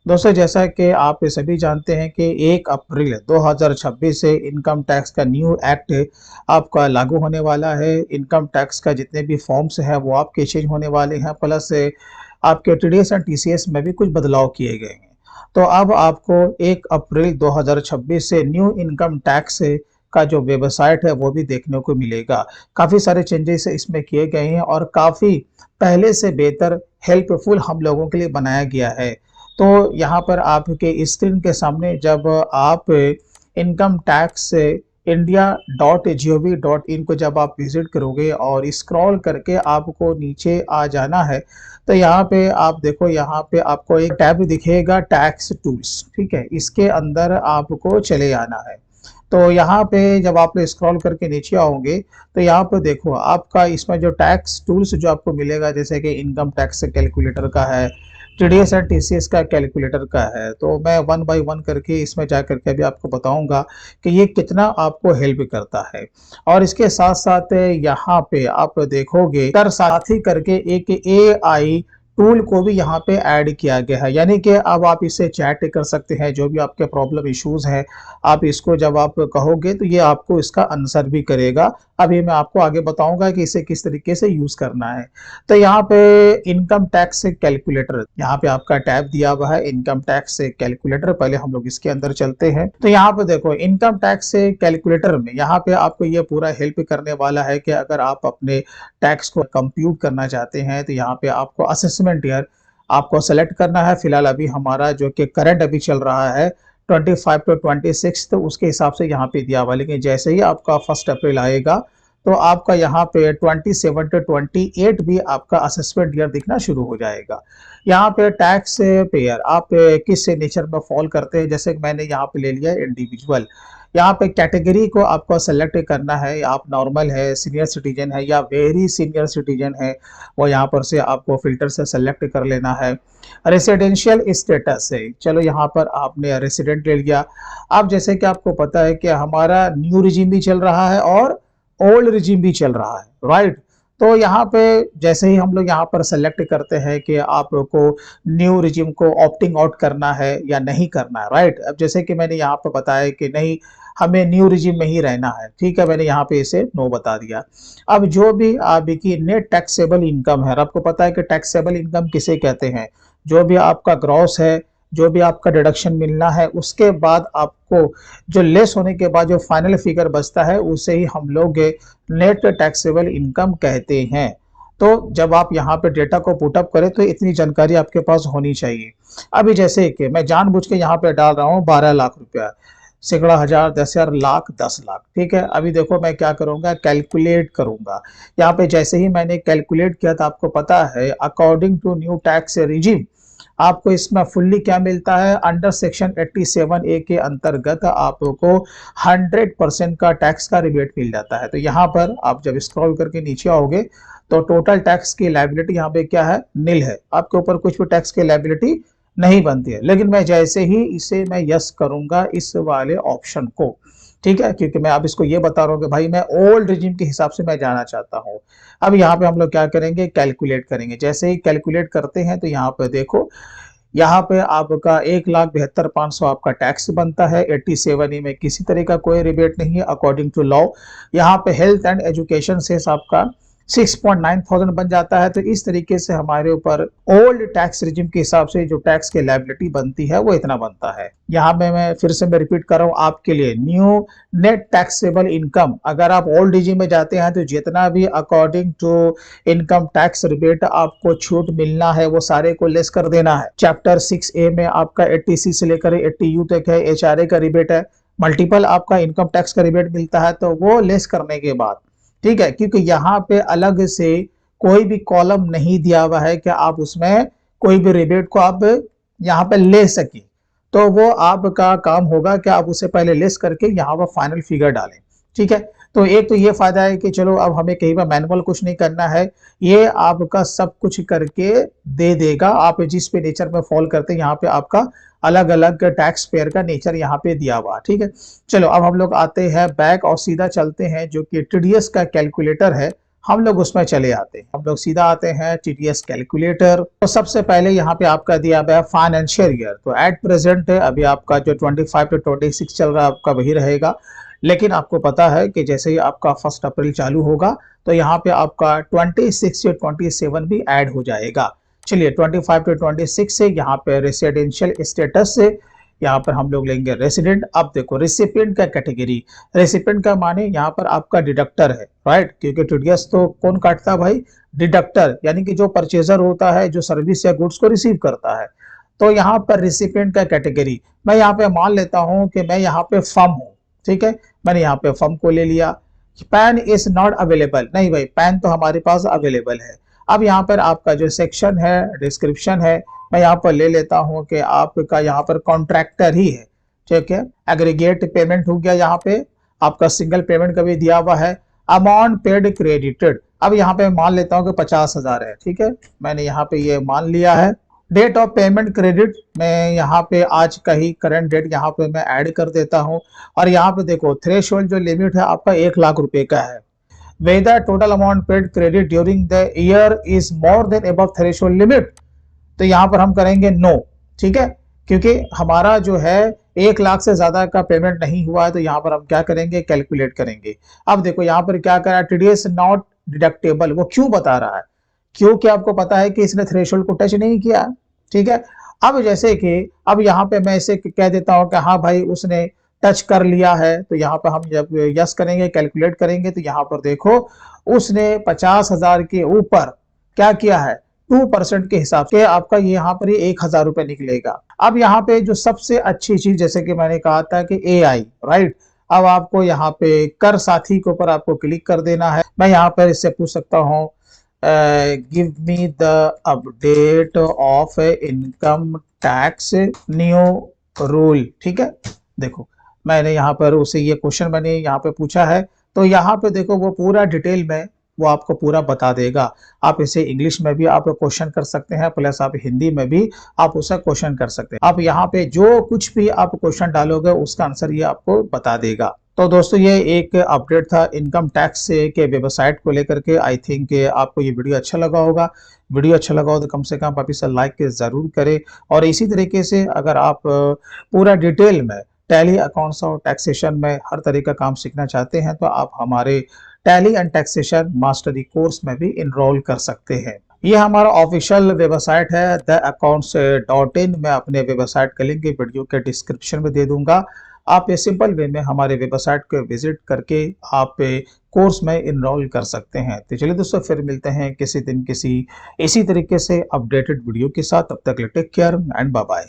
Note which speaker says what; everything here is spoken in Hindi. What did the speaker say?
Speaker 1: दोस्तों, जैसा कि आप सभी जानते हैं कि 1 अप्रैल 2026 से इनकम टैक्स का न्यू एक्ट आपका लागू होने वाला है। इनकम टैक्स का जितने भी फॉर्म्स हैं वो आपके चेंज होने वाले हैं, प्लस आपके टीडीएस एंड टीसीएस में भी कुछ बदलाव किए गए हैं। तो अब आपको 1 अप्रैल 2026 से न्यू इनकम टैक्स का जो वेबसाइट है वो भी देखने को मिलेगा। काफ़ी सारे चेंजेस इसमें किए गए हैं और काफ़ी पहले से बेहतर हेल्पफुल हम लोगों के लिए बनाया गया है। तो यहाँ पर आपके स्क्रीन के सामने जब आप इनकम टैक्स india.gov.in को जब आप विजिट करोगे और स्क्रॉल करके आपको नीचे आ जाना है, तो यहाँ पे आप देखो, यहाँ पे आपको एक टैब दिखेगा टैक्स टूल्स। ठीक है, इसके अंदर आपको चले आना है। तो यहाँ पे जब आप स्क्रॉल करके नीचे आओगे तो यहाँ पे देखो आपका इसमें जो टैक्स टूल्स जो आपको मिलेगा, जैसे कि इनकम टैक्स कैलकुलेटर का है, टीडीएस और टीसीएस का कैलकुलेटर का है। तो मैं वन बाय वन करके इसमें जा करके अभी आपको बताऊंगा कि ये कितना आपको हेल्प करता है। और इसके साथ साथ यहाँ पे आप देखोगे कर साथी करके एक एआई टूल को भी यहाँ पे ऐड किया गया है, यानी कि अब आप इससे चैट कर सकते हैं। जो भी आपके प्रॉब्लम इश्यूज है, आप इसको जब आप कहोगे तो ये आपको इसका आंसर भी करेगा। अभी मैं आपको आगे बताऊंगा कि इसे किस तरीके से यूज करना है। तो यहाँ पे इनकम टैक्स कैलकुलेटर, यहाँ पे आपका टैब दिया हुआ है इनकम टैक्स कैलकुलेटर। पहले हम लोग इसके अंदर चलते हैं। तो यहाँ पे देखो इनकम टैक्स कैलकुलेटर में यहाँ पे आपको ये पूरा हेल्प करने वाला है कि अगर आप अपने टैक्स को कंप्यूट करना चाहते हैं तो यहाँ पे आपको असेसमेंट ईयर आपको सेलेक्ट करना है। फिलहाल अभी हमारा जो कि करंट अभी चल रहा है 25 to 26, तो उसके हिसाब से यहाँ पे दिया हुआ। लेकिन जैसे ही आपका 1 अप्रैल आएगा तो आपका यहाँ पे 27 to 28 भी आपका असेसमेंट ईयर दिखना शुरू हो जाएगा। यहाँ पे टैक्स पेयर आप किस नेचर में फॉल करते हैं, जैसे कि मैंने यहाँ पे ले लिया इंडिविजुअल। यहाँ पे कैटेगरी को आपको सेलेक्ट करना है, आप नॉर्मल है, सीनियर सिटीजन है या वेरी सीनियर सिटीजन है, वो यहाँ पर से आपको फिल्टर से सेलेक्ट कर लेना है। रेसिडेंशियल स्टेटस है, चलो यहाँ पर आपने रेसिडेंट ले लिया। अब जैसे कि आपको पता है कि हमारा न्यू रिजीम भी चल रहा है और ओल्ड रिजीम भी चल रहा है, राइट। तो यहाँ पे जैसे ही हम लोग यहाँ पर सेलेक्ट करते हैं कि आपको न्यू रिजीम को ऑप्टिंग आउट करना है या नहीं करना है, राइट। अब जैसे कि मैंने यहाँ पर बताया कि नहीं, हमें न्यू रिजीम में ही रहना है, ठीक है, मैंने यहाँ पे इसे नो बता दिया। अब जो भी आपकी नेट टैक्सेबल इनकम है, आपको पता है कि टैक्सेबल इनकम किसे कहते हैं, जो भी आपका ग्रॉस है, जो भी आपका डिडक्शन मिलना है, उसके बाद आपको जो लेस होने के बाद जो फाइनल फिगर बचता है उसे ही हम लोग नेट टैक्सेबल इनकम कहते हैं। तो जब आप यहाँ पे डेटा को पुटअप करें तो इतनी जानकारी आपके पास होनी चाहिए। अभी जैसे कि मैं जानबूझ के यहाँ पे डाल रहा हूँ 12 लाख रुपया, सैकड़ा, हजार, 10,000, लाख, 10 लाख, ठीक है। अभी देखो मैं क्या करूंगा, कैलकुलेट करूंगा। यहाँ पे जैसे ही मैंने कैलकुलेट किया तो आपको पता है according to new tax regime आपको इसमें फुल्ली क्या मिलता है, अंडर सेक्शन 87A के अंतर्गत आपको 100% का टैक्स का रिबेट मिल जाता है। तो यहाँ पर आप जब स्क्रॉल करके नीचे आओगे तो टोटल टैक्स की लायबिलिटी यहाँ पे क्या है, नील है। आपके ऊपर कुछ भी टैक्स की लायबिलिटी नहीं बनती है। लेकिन मैं जैसे ही इसे मैं यस करूंगा इस वाले ऑप्शन को, ठीक है, क्योंकि मैं अब इसको ये बता रहा हूँ कि भाई मैं ओल्ड रिजीम के हिसाब से मैं जाना चाहता हूँ। अब यहाँ पे हम लोग क्या करेंगे, कैलकुलेट करेंगे। जैसे ही कैलकुलेट करते हैं तो यहाँ पे देखो, यहाँ पे आपका 1,72,500 आपका टैक्स बनता है। 87 में किसी तरह का कोई रिबेट नहीं है अकॉर्डिंग टू लॉ। यहाँ पे हेल्थ एंड एजुकेशन से आपका 6,900 बन जाता है। तो इस तरीके से हमारे ऊपर ओल्ड टैक्स रिजिम के हिसाब से जो टैक्स की लायबिलिटी बनती है वो इतना बनता है। यहाँ पे मैं फिर से मैं रिपीट कर रहा हूँ आपके लिए, न्यू नेट टैक्सेबल इनकम, अगर आप ओल्ड रिजिम में जाते हैं तो जितना भी according to income tax rebate आपको छूट मिलना है वो सारे को लेस कर देना है। चैप्टर 6A में आपका 80C से लेकर 80U तक है, HRA का रिबेट है, मल्टीपल आपका इनकम टैक्स का रिबेट मिलता है, तो वो लेस करने के बाद, ठीक है, क्योंकि यहाँ पे अलग से कोई भी कॉलम नहीं दिया हुआ है कि आप उसमें कोई भी रिबेट को आप यहाँ पे ले सके। तो वो आपका काम होगा कि आप उसे पहले लेस करके यहाँ पर फाइनल फिगर डालें, ठीक है। तो एक तो ये फायदा है कि चलो अब हमें कहीं पर मैनुअल कुछ नहीं करना है, ये आपका सब कुछ करके दे देगा। आप जिस पे नेचर में फॉल करते हैं यहाँ पे आपका अलग अलग टैक्स पेयर का नेचर यहाँ पे दिया हुआ, ठीक है। चलो अब हम लोग आते हैं बैक और सीधा चलते हैं जो कि टीडीएस का कैलकुलेटर है हम लोग उसमें चले आते हैं। हम लोग सीधा आते हैं टीडीएस कैलकुलेटर। तो सबसे पहले यहाँ पे आपका दिया हुआ है फाइनेंशियल ईयर। तो एट प्रेजेंट अभी आपका जो 25 to 26 चल रहा है आपका वही रहेगा, लेकिन आपको पता है कि जैसे ही आपका 1 अप्रैल चालू होगा तो यहाँ पे आपका 26 से 27 भी ऐड हो जाएगा। चलिए 25 to 26 से यहाँ पे रेसिडेंशियल स्टेटस से यहाँ पर हम लोग लेंगे रेसिडेंट। अब देखो रेसिपिएंट का कैटेगरी, रेसिपिएंट का माने यहाँ पर आपका डिडक्टर है, राइट, क्योंकि टीडीएस तो कौन काटता है भाई, डिडक्टर, यानी कि जो परचेजर होता है, जो सर्विस या गुड्स को रिसीव करता है। तो यहाँ पर रेसिपिएंट का कैटेगरी मैं यहाँ पे मान लेता हूँ कि मैं यहाँ पे फर्म हूँ, ठीक है, मैंने यहाँ पे फर्म को ले लिया। पैन इज नॉट अवेलेबल, नहीं भाई पैन तो हमारे पास अवेलेबल है। अब यहाँ पर आपका जो सेक्शन है, डिस्क्रिप्शन है, मैं यहाँ पर ले लेता हूँ कि आपका यहाँ पर कॉन्ट्रैक्टर ही है, ठीक है। एग्रीगेट पेमेंट हो गया, यहाँ पे आपका सिंगल पेमेंट का भी दिया हुआ है। अमाउंट पेड क्रेडिटेड, अब यहाँ पे मान लेता हूँ कि 50,000 है, ठीक है, मैंने यहाँ पे ये मान लिया है। डेट ऑफ पेमेंट क्रेडिट मैं यहाँ पे आज का ही करंट डेट यहाँ पे मैं ऐड कर देता हूँ। और यहाँ पे देखो थ्रेशोल्ड जो लिमिट है आपका 1,00,000 रुपए का है। Whether total amount paid credit during the year is more than above threshold limit, तो यहाँ पर हम करेंगे नो, ठीक है, क्योंकि हमारा जो है 1,00,000 से ज्यादा का पेमेंट नहीं हुआ है। तो यहाँ पर हम क्या करेंगे, कैलकुलेट करेंगे। अब देखो यहाँ पर क्या करा, टीडीएस नॉट डिडक्टेबल, वो क्यों बता रहा है, क्योंकि आपको पता है कि इसने थ्रेशोल्ड को टच नहीं किया, ठीक है। अब जैसे कि अब यहाँ पे मैं इसे कह देता हूँ कि हाँ भाई उसने टच कर लिया है, तो यहाँ पर हम जब यस करेंगे, कैलकुलेट करेंगे, तो यहाँ पर देखो उसने 50,000 के ऊपर क्या किया है, 2% के हिसाब से आपका यहाँ पर 1,000 रुपए निकलेगा। अब यहाँ पे जो सबसे अच्छी चीज, जैसे कि मैंने कहा था कि एआई, राइट, अब आपको यहाँ पे कर साथी के ऊपर आपको क्लिक कर देना है। मैं यहाँ पर इससे पूछ सकता हूँ give me the update of income tax new rule, ठीक है। देखो मैंने यहाँ पर उसे ये क्वेश्चन मैंने यहाँ पे पूछा है, तो यहाँ पे देखो वो पूरा डिटेल में वो आपको पूरा बता देगा। आप इसे इंग्लिश में भी आप क्वेश्चन कर सकते हैं, प्लस आप हिंदी में भी आप उसे क्वेश्चन कर सकते हैं। आप यहाँ पे जो कुछ भी आप क्वेश्चन डालोगे उसका आंसर ये आपको बता देगा। तो दोस्तों ये एक अपडेट था इनकम टैक्स के वेबसाइट को लेकर के। आई थिंक आपको ये वीडियो अच्छा लगा होगा। वीडियो अच्छा लगा हो तो कम से कम आप इसे लाइक जरूर करें। और इसी तरीके से अगर आप पूरा डिटेल में टैली अकाउंट्स और टैक्सेशन में हर तरह का काम सीखना चाहते हैं तो आप हमारे tally and taxation mastery course में भी इनरोल कर सकते हैं। ये हमारा ऑफिशियल वेबसाइट है theaccounts.in। मैं अपने वेबसाइट का लिंक वीडियो के डिस्क्रिप्शन में दे दूंगा। आप ये सिंपल वे में हमारे वेबसाइट को विजिट करके आप कोर्स में इनरोल कर सकते हैं। तो चलिए दोस्तों फिर मिलते हैं किसी दिन किसी इसी तरीके से अपडेटेड वीडियो के साथ। तब तक take care and bye bye.